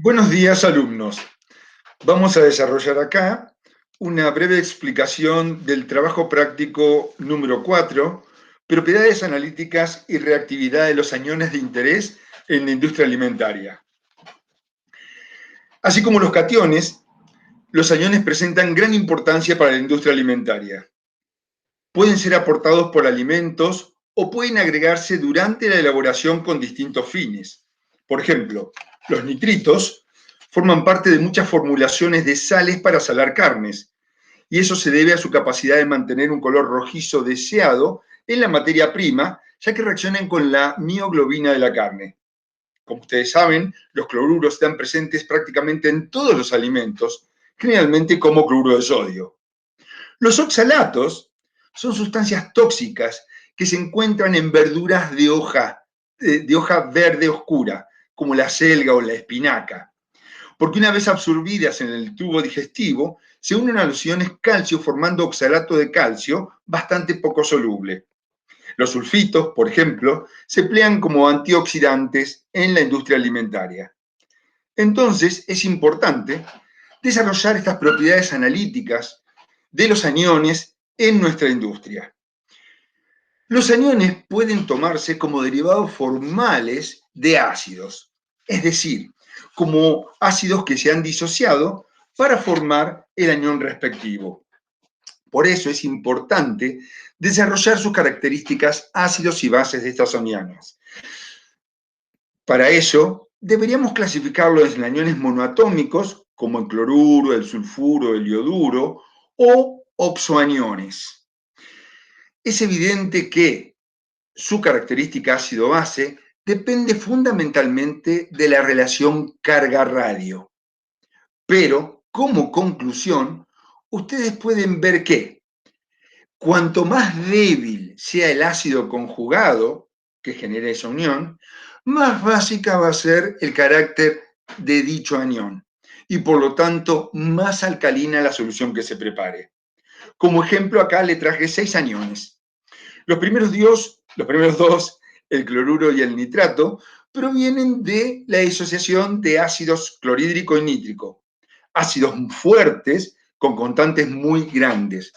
Buenos días, alumnos. Vamos a desarrollar acá una breve explicación del trabajo práctico número 4, propiedades analíticas y reactividad de los aniones de interés en la industria alimentaria. Así como los cationes, los aniones presentan gran importancia para la industria alimentaria. Pueden ser aportados por alimentos o pueden agregarse durante la elaboración con distintos fines. Por ejemplo, los nitritos forman parte de muchas formulaciones de sales para salar carnes, y eso se debe a su capacidad de mantener un color rojizo deseado en la materia prima, ya que reaccionan con la mioglobina de la carne. Como ustedes saben, los cloruros están presentes prácticamente en todos los alimentos, generalmente como cloruro de sodio. Los oxalatos son sustancias tóxicas que se encuentran en verduras de hoja verde oscura, como la selga o la espinaca, porque una vez absorbidas en el tubo digestivo, se unen a los iones calcio formando oxalato de calcio bastante poco soluble. Los sulfitos, por ejemplo, se emplean como antioxidantes en la industria alimentaria. Entonces, es importante desarrollar estas propiedades analíticas de los aniones en nuestra industria. Los aniones pueden tomarse como derivados formales de ácidos, es decir, como ácidos que se han disociado para formar el anión respectivo. Por eso es importante desarrollar sus características ácidos y bases de estos aniones. Para ello, deberíamos clasificarlos en aniones monoatómicos, como el cloruro, el sulfuro, el ioduro, o oxoaniones. Es evidente que su característica ácido-base depende fundamentalmente de la relación carga-radio. Pero, como conclusión, ustedes pueden ver que cuanto más débil sea el ácido conjugado que genera esa unión, más básica va a ser el carácter de dicho anión y por lo tanto más alcalina la solución que se prepare. Como ejemplo acá le traje 6 aniones. Los primeros dos, el cloruro y el nitrato, provienen de la disociación de ácidos clorhídrico y nítrico, ácidos fuertes con constantes muy grandes.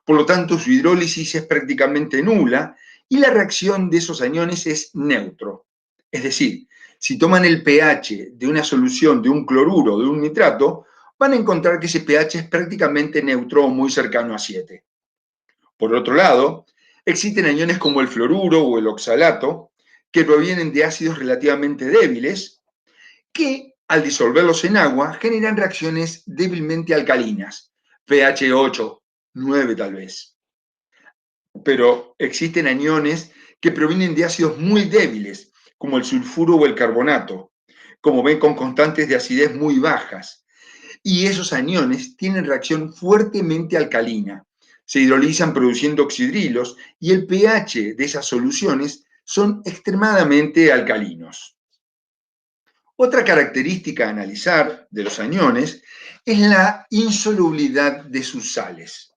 Por lo tanto, su hidrólisis es prácticamente nula y la reacción de esos aniones es neutro. Es decir, si toman el pH de una solución de un cloruro o de un nitrato, van a encontrar que ese pH es prácticamente neutro o muy cercano a 7. Por otro lado, existen aniones como el fluoruro o el oxalato, que provienen de ácidos relativamente débiles, que al disolverlos en agua generan reacciones débilmente alcalinas, pH 8, 9 tal vez. Pero existen aniones que provienen de ácidos muy débiles, como el sulfuro o el carbonato, como ven con constantes de acidez muy bajas. Y esos aniones tienen reacción fuertemente alcalina. Se hidrolizan produciendo oxidrilos y el pH de esas soluciones son extremadamente alcalinos. Otra característica a analizar de los aniones es la insolubilidad de sus sales.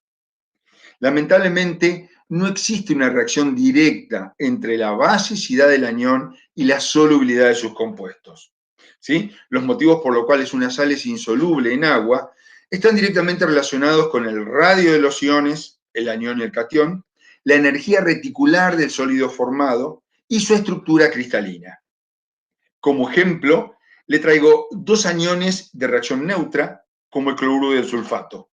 Lamentablemente, no existe una reacción directa entre la basicidad del anión y la solubilidad de sus compuestos. ¿Sí? Los motivos por los cuales una sal es insoluble en agua están directamente relacionados con el radio de los iones, el anión y el catión, la energía reticular del sólido formado y su estructura cristalina. Como ejemplo, le traigo 2 aniones de reacción neutra, como el cloruro y el sulfato.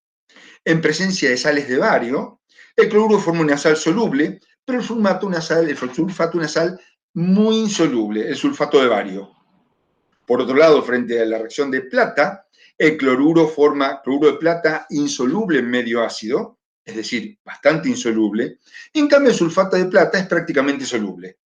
En presencia de sales de bario, el cloruro forma una sal soluble, pero el sulfato una sal muy insoluble, el sulfato de bario. Por otro lado, frente a la reacción de plata, el cloruro forma cloruro de plata insoluble en medio ácido, es decir, bastante insoluble, y en cambio el sulfato de plata es prácticamente soluble.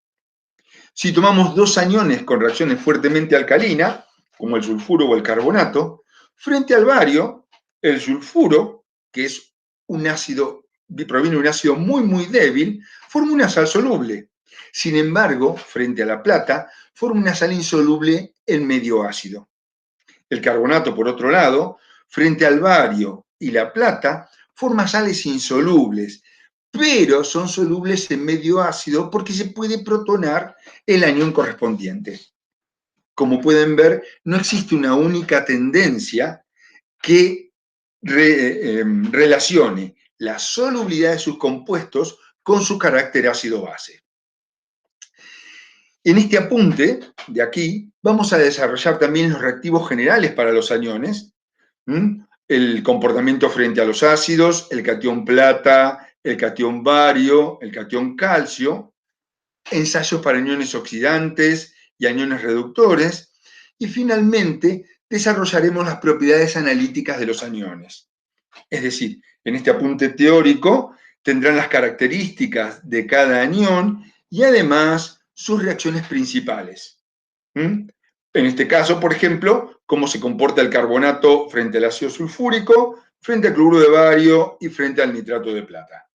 Si tomamos 2 aniones con reacciones fuertemente alcalinas, como el sulfuro o el carbonato, frente al bario, el sulfuro, que es un ácido, proviene de un ácido muy débil, forma una sal soluble. Sin embargo, frente a la plata, forma una sal insoluble en medio ácido. El carbonato, por otro lado, frente al bario y la plata, forma sales insolubles, pero son solubles en medio ácido porque se puede protonar el anión correspondiente. como pueden ver, no existe una única tendencia que relacione la solubilidad de sus compuestos con su carácter ácido-base. En este apunte de aquí vamos a desarrollar también los reactivos generales para los aniones, el comportamiento frente a los ácidos, el catión plata, el catión bario, el catión calcio, ensayos para aniones oxidantes y aniones reductores, y finalmente desarrollaremos las propiedades analíticas de los aniones. Es decir, en este apunte teórico tendrán las características de cada anión y además sus reacciones principales. En este caso, por ejemplo, cómo se comporta el carbonato frente al ácido sulfúrico, frente al cloruro de bario y frente al nitrato de plata.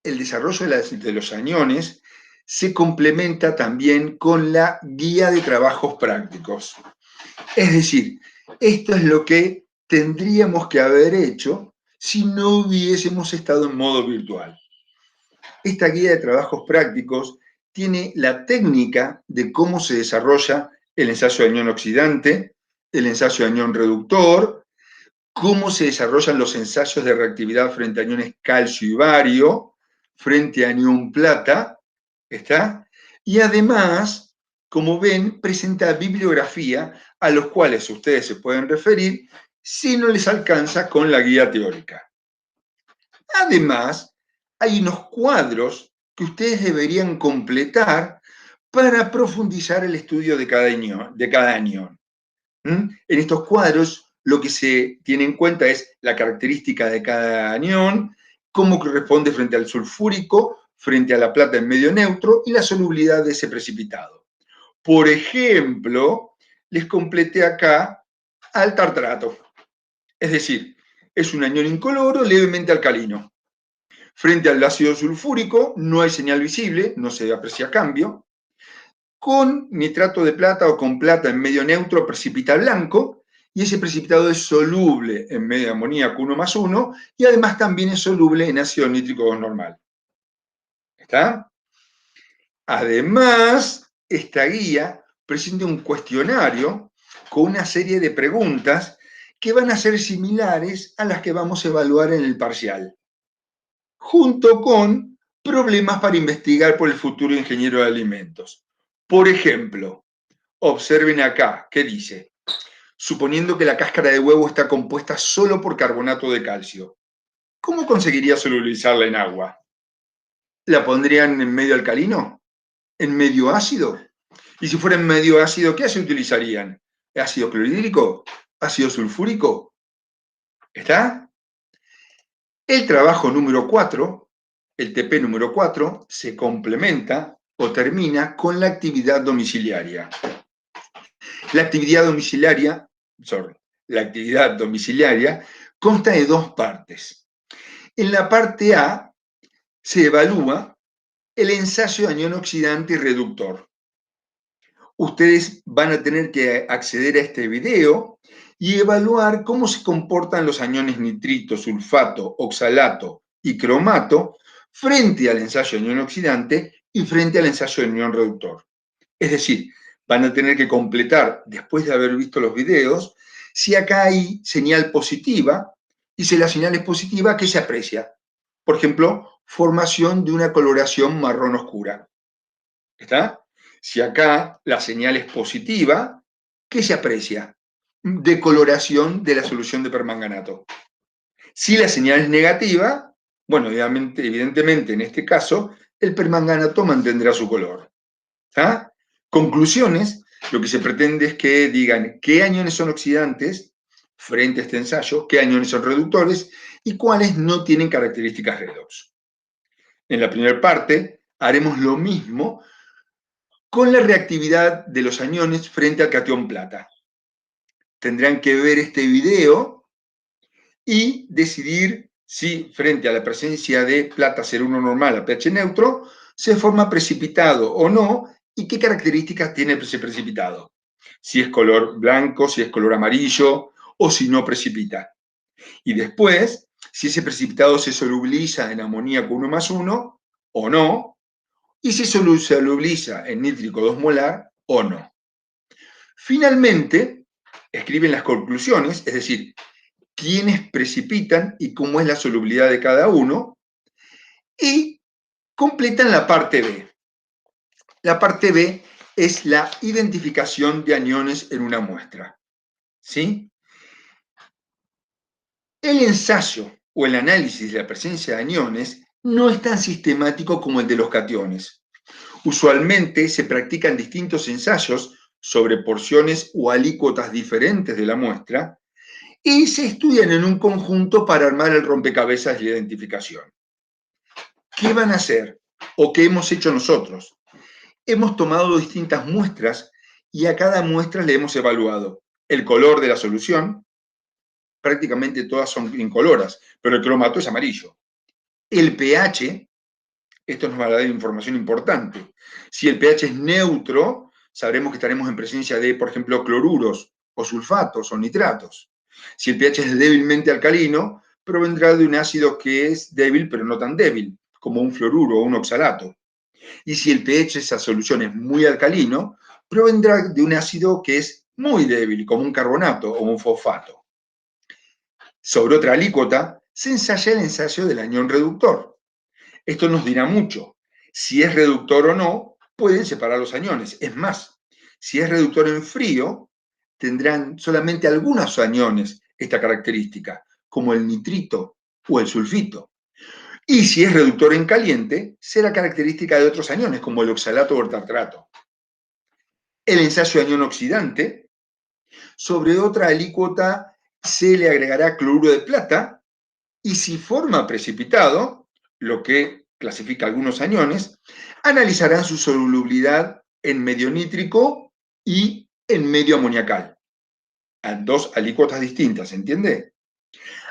El desarrollo de los aniones se complementa también con la guía de trabajos prácticos. Es decir, esto es lo que tendríamos que haber hecho si no hubiésemos estado en modo virtual. Esta guía de trabajos prácticos tiene la técnica de cómo se desarrolla el ensayo de anión oxidante, el ensayo de anión reductor, cómo se desarrollan los ensayos de reactividad frente a aniones calcio y bario, frente a anión plata, ¿está? Y además, como ven, presenta bibliografía a los cuales ustedes se pueden referir si no les alcanza con la guía teórica. Además, hay unos cuadros que ustedes deberían completar para profundizar el estudio de cada anión. En estos cuadros, lo que se tiene en cuenta es la característica de cada anión, cómo corresponde frente al sulfúrico, frente a la plata en medio neutro y la solubilidad de ese precipitado. Por ejemplo, les completé acá al tartarato. Es decir, es un anión incoloro levemente alcalino. Frente al ácido sulfúrico no hay señal visible, no se aprecia cambio. Con nitrato de plata o con plata en medio neutro precipita blanco y ese precipitado es soluble en medio de amoníaco 1+1 y además también es soluble en ácido nítrico 2 normal. ¿Está? Además, esta guía presenta un cuestionario con una serie de preguntas que van a ser similares a las que vamos a evaluar en el parcial, junto con problemas para investigar por el futuro ingeniero de alimentos. Por ejemplo, observen acá, ¿qué dice? Suponiendo que la cáscara de huevo está compuesta solo por carbonato de calcio, ¿cómo conseguiría solubilizarla en agua? ¿La pondrían en medio alcalino? ¿En medio ácido? Y si fuera en medio ácido, ¿qué se utilizarían? ¿Ácido clorhídrico? ¿Ácido sulfúrico? ¿Está? El trabajo número 4, el TP número 4, se complementa o termina con la actividad domiciliaria. La actividad domiciliaria consta de dos partes. En la parte A se evalúa el ensayo de anión oxidante y reductor. Ustedes van a tener que acceder a este video y evaluar cómo se comportan los aniones nitrito, sulfato, oxalato y cromato frente al ensayo de anión oxidante y frente al ensayo de anión reductor. Es decir, van a tener que completar, después de haber visto los videos, si acá hay señal positiva y si la señal es positiva, ¿qué se aprecia? Por ejemplo, formación de una coloración marrón oscura. ¿Está? Si acá la señal es positiva, ¿qué se aprecia? Decoloración de la solución de permanganato. Si la señal es negativa, bueno, evidentemente en este caso, el permanganato mantendrá su color. ¿Está? Conclusiones, lo que se pretende es que digan qué aniones son oxidantes frente a este ensayo, qué aniones son reductores y cuáles no tienen características redox. En la primera parte haremos lo mismo con la reactividad de los aniones frente al catión plata. Tendrán que ver este video y decidir si frente a la presencia de plata 0,1 normal a pH neutro se forma precipitado o no y qué características tiene ese precipitado. Si es color blanco, si es color amarillo o si no precipita. Y después, si ese precipitado se solubiliza en amoníaco 1+1 o no, y si se solubiliza en nítrico 2 molar o no. Finalmente, escriben las conclusiones, es decir, quiénes precipitan y cómo es la solubilidad de cada uno, y completan la parte B. La parte B es la identificación de aniones en una muestra. ¿Sí? El ensayo o el análisis de la presencia de aniones no es tan sistemático como el de los cationes. Usualmente se practican distintos ensayos sobre porciones o alícuotas diferentes de la muestra y se estudian en un conjunto para armar el rompecabezas de la identificación. ¿Qué van a hacer o qué hemos hecho nosotros? Hemos tomado distintas muestras y a cada muestra le hemos evaluado el color de la solución, prácticamente todas son incoloras, pero el cromato es amarillo. El pH, esto nos va a dar información importante. Si el pH es neutro, sabremos que estaremos en presencia de, por ejemplo, cloruros o sulfatos o nitratos. Si el pH es débilmente alcalino, provendrá de un ácido que es débil pero no tan débil, como un fluoruro o un oxalato. Y si el pH de esa solución es muy alcalino, provendrá de un ácido que es muy débil, como un carbonato o un fosfato. Sobre otra alícuota se ensaya el ensayo del anión reductor. Esto nos dirá mucho. Si es reductor o no, pueden separar los aniones. Es más, si es reductor en frío, tendrán solamente algunos aniones esta característica, como el nitrito o el sulfito. Y si es reductor en caliente, será característica de otros aniones, como el oxalato o el tartrato. El ensayo de anión oxidante, sobre otra alícuota se le agregará cloruro de plata, y si forma precipitado, lo que clasifica algunos aniones, analizarán su solubilidad en medio nítrico y en medio amoniacal, a dos alícuotas distintas, ¿entiende?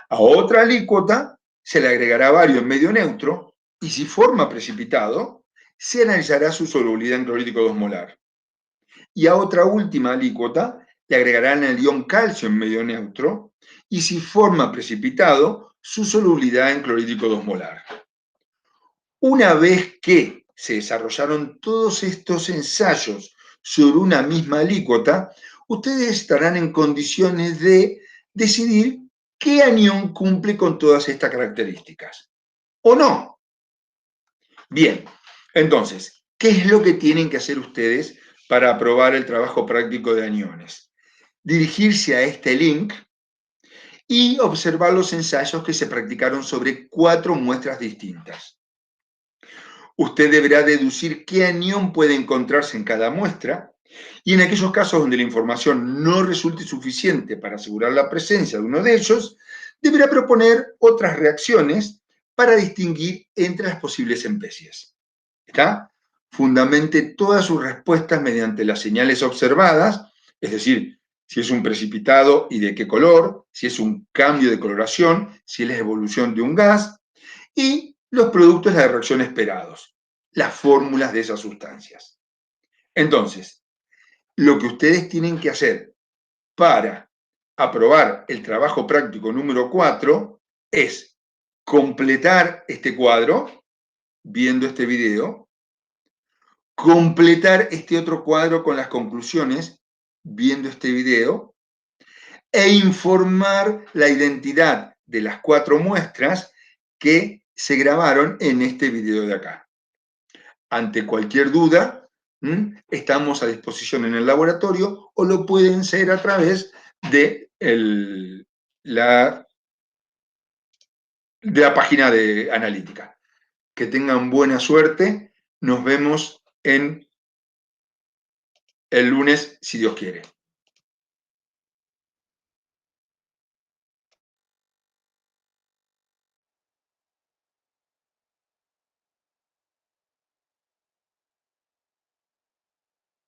A otra alícuota se le agregará bario en medio neutro y si forma precipitado, se analizará su solubilidad en clorhídrico 2 molar. Y a otra última alícuota le agregarán el ion calcio en medio neutro y si forma precipitado, su solubilidad en clorhídrico 2 molar. Una vez que se desarrollaron todos estos ensayos sobre una misma alícuota, ustedes estarán en condiciones de decidir qué anión cumple con todas estas características. ¿O no? Bien, entonces, ¿qué es lo que tienen que hacer ustedes para aprobar el trabajo práctico de aniones? Dirigirse a este link y observar los ensayos que se practicaron sobre 4 muestras distintas. Usted deberá deducir qué anión puede encontrarse en cada muestra y en aquellos casos donde la información no resulte suficiente para asegurar la presencia de uno de ellos, deberá proponer otras reacciones para distinguir entre las posibles especies. ¿Está? Fundamente todas sus respuestas mediante las señales observadas, es decir, si es un precipitado y de qué color, si es un cambio de coloración, si es la evolución de un gas, y los productos de la reacción esperados, las fórmulas de esas sustancias. Entonces, lo que ustedes tienen que hacer para aprobar el trabajo práctico número 4 es completar este cuadro viendo este video, completar este otro cuadro con las conclusiones viendo este video e informar la identidad de las 4 muestras que se grabaron en este video de acá. Ante cualquier duda, estamos a disposición en el laboratorio o lo pueden hacer a través de la página de analítica. Que tengan buena suerte. Nos vemos en el lunes, si Dios quiere.